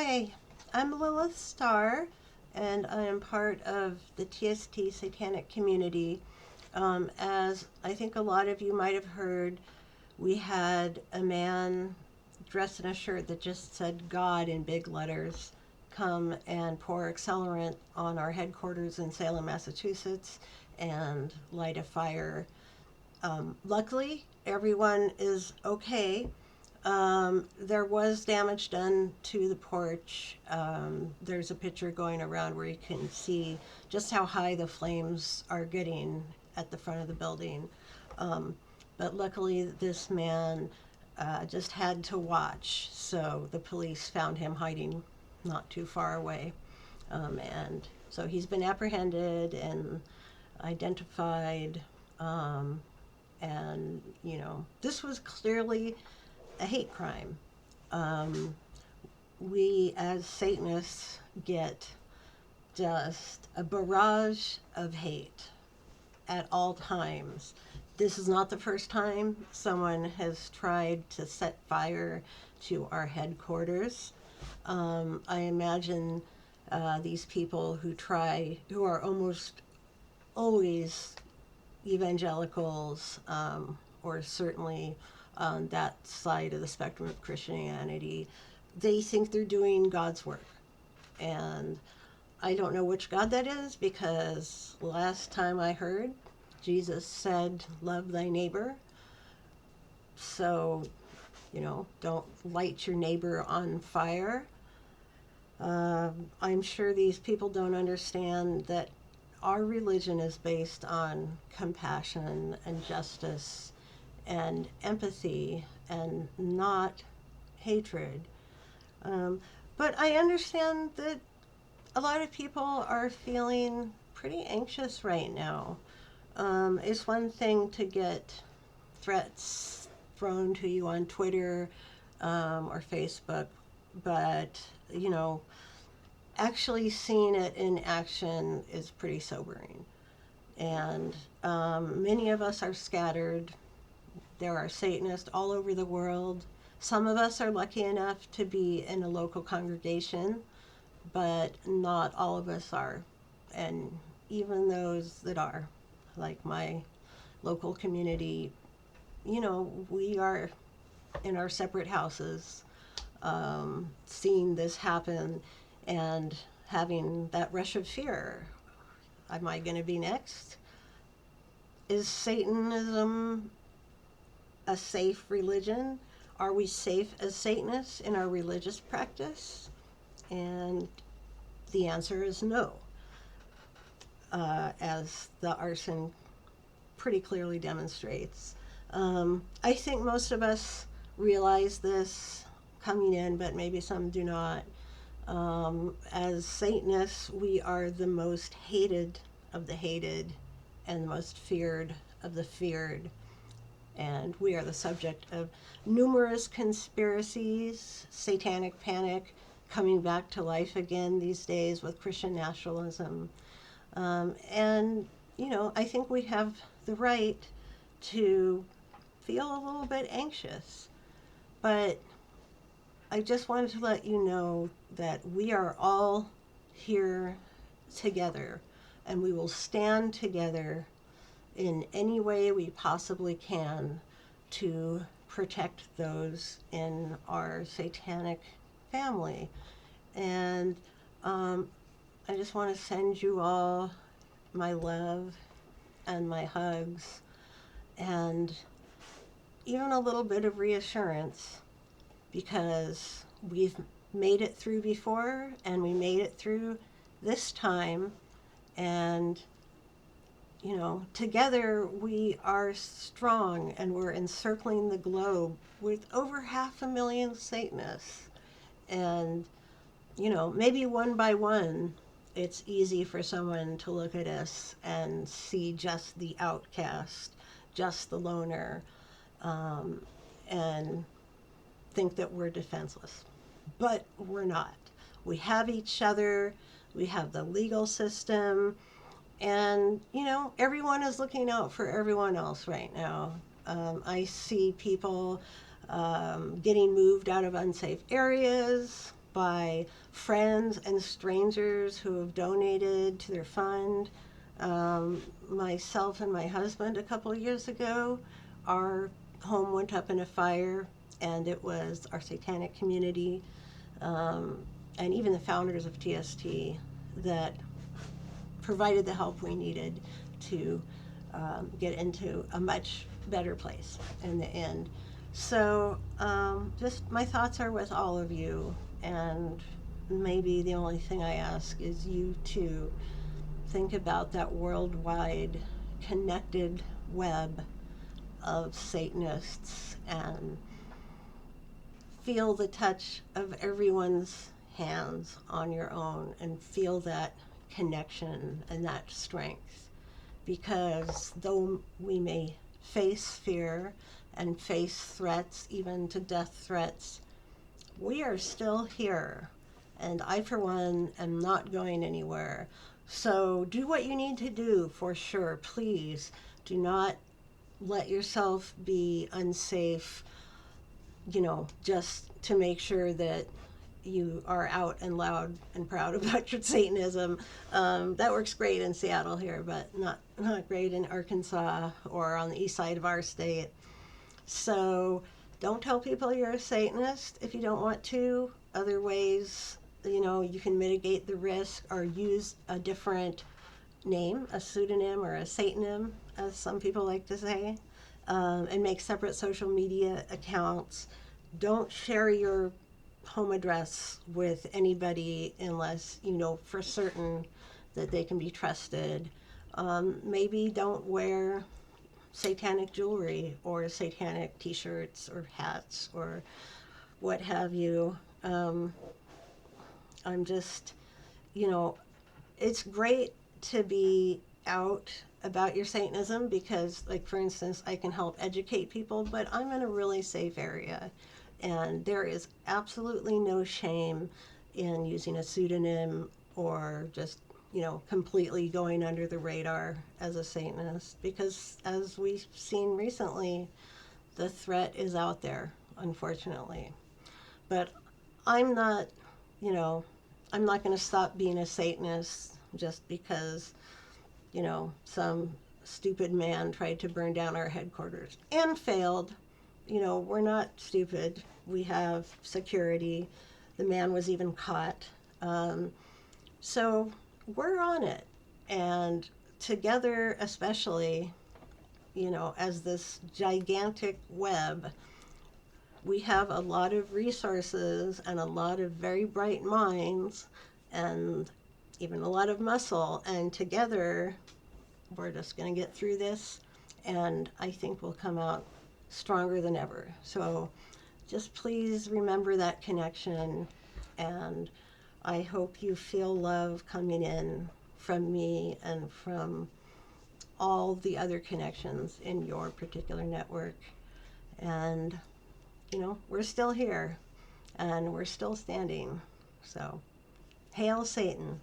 Hey, I'm Lilith Starr, and I am part of the TST Satanic community. As I think a lot of you might have heard, we had a man dressed in a shirt that just said God in big letters come and pour accelerant on our headquarters in Salem, Massachusetts, and light a fire. Luckily, everyone is okay. There was damage done to the porch. There's a picture going around where you can see just how high the flames are getting at the front of the building. But luckily, this man just had to watch, so the police found him hiding not too far away. And so he's been apprehended and identified. And, this was clearly a hate crime. We as Satanists get just a barrage of hate at all times. This is not the first time someone has tried to set fire to our headquarters. I imagine these people who are almost always evangelicals, or certainly on that side of the spectrum of Christianity, they think they're doing God's work. And I don't know which God that is, because last time I heard, Jesus said, love thy neighbor. So, don't light your neighbor on fire. I'm sure these people don't understand that our religion is based on compassion and justice and empathy and not hatred. But I understand that a lot of people are feeling pretty anxious right now. It's one thing to get threats thrown to you on Twitter or Facebook, but, actually seeing it in action is pretty sobering. And many of us are scattered. There are Satanists all over the world. Some of us are lucky enough to be in a local congregation, but not all of us are. And even those that are, like my local community, we are in our separate houses, seeing this happen and having that rush of fear. Am I going to be next? Is Satanism a safe religion? Are we safe as Satanists in our religious practice? And the answer is no, as the Arson pretty clearly demonstrates. I think most of us realize this coming in, but maybe some do not. As Satanists, we are the most hated of the hated and the most feared of the feared. And we are the subject of numerous conspiracies, satanic panic coming back to life again these days with Christian nationalism. And, I think we have the right to feel a little bit anxious. But I just wanted to let you know that we are all here together, and we will stand together in any way we possibly can to protect those in our satanic family. And I just want to send you all my love and my hugs and even a little bit of reassurance, because we've made it through before and we made it through this time. And together we are strong, and we're encircling the globe with over 500,000 Satanists. And, maybe one by one, it's easy for someone to look at us and see just the outcast, just the loner, and think that we're defenseless. But we're not. We have each other, we have the legal system, and, everyone is looking out for everyone else right now. I see people getting moved out of unsafe areas. by friends and strangers who have donated to their fund. Myself and my husband, a couple of years ago, our home went up in a fire, and it was our satanic community, and even the founders of TST that provided the help we needed to get into a much better place in the end. So just my thoughts are with all of you, and maybe the only thing I ask is you to think about that worldwide connected web of Satanists and feel the touch of everyone's hands on your own and feel that connection and that strength. Because though we may face fear and face threats, even to death threats, we are still here. And I, for one, am not going anywhere. So do what you need to do for sure. Please do not let yourself be unsafe, just to make sure that you are out and loud and proud about your Satanism. That works great in Seattle here, but not great in Arkansas or on the east side of our state. So don't tell people you're a Satanist if you don't want to. Other ways, you can mitigate the risk or use a different name, a pseudonym or a Satanym, as some people like to say, and make separate social media accounts. Don't share your home address with anybody unless you know for certain that they can be trusted. Maybe don't wear satanic jewelry or satanic t-shirts or hats or what have you. I'm just, it's great to be out about your Satanism because, like, for instance, I can help educate people, but I'm in a really safe area. And there is absolutely no shame in using a pseudonym or just, completely going under the radar as a Satanist. Because as we've seen recently, the threat is out there, unfortunately. But I'm not, I'm not going to stop being a Satanist just because, some stupid man tried to burn down our headquarters and failed. We're not stupid. We have security. The man was even caught. So we're on it. And together, especially, as this gigantic web, we have a lot of resources and a lot of very bright minds and even a lot of muscle. And together, we're just going to get through this. And I think we'll come out stronger than ever. So just please remember that connection, and I hope you feel love coming in from me and from all the other connections in your particular network. And we're still here and we're still standing. So hail Satan.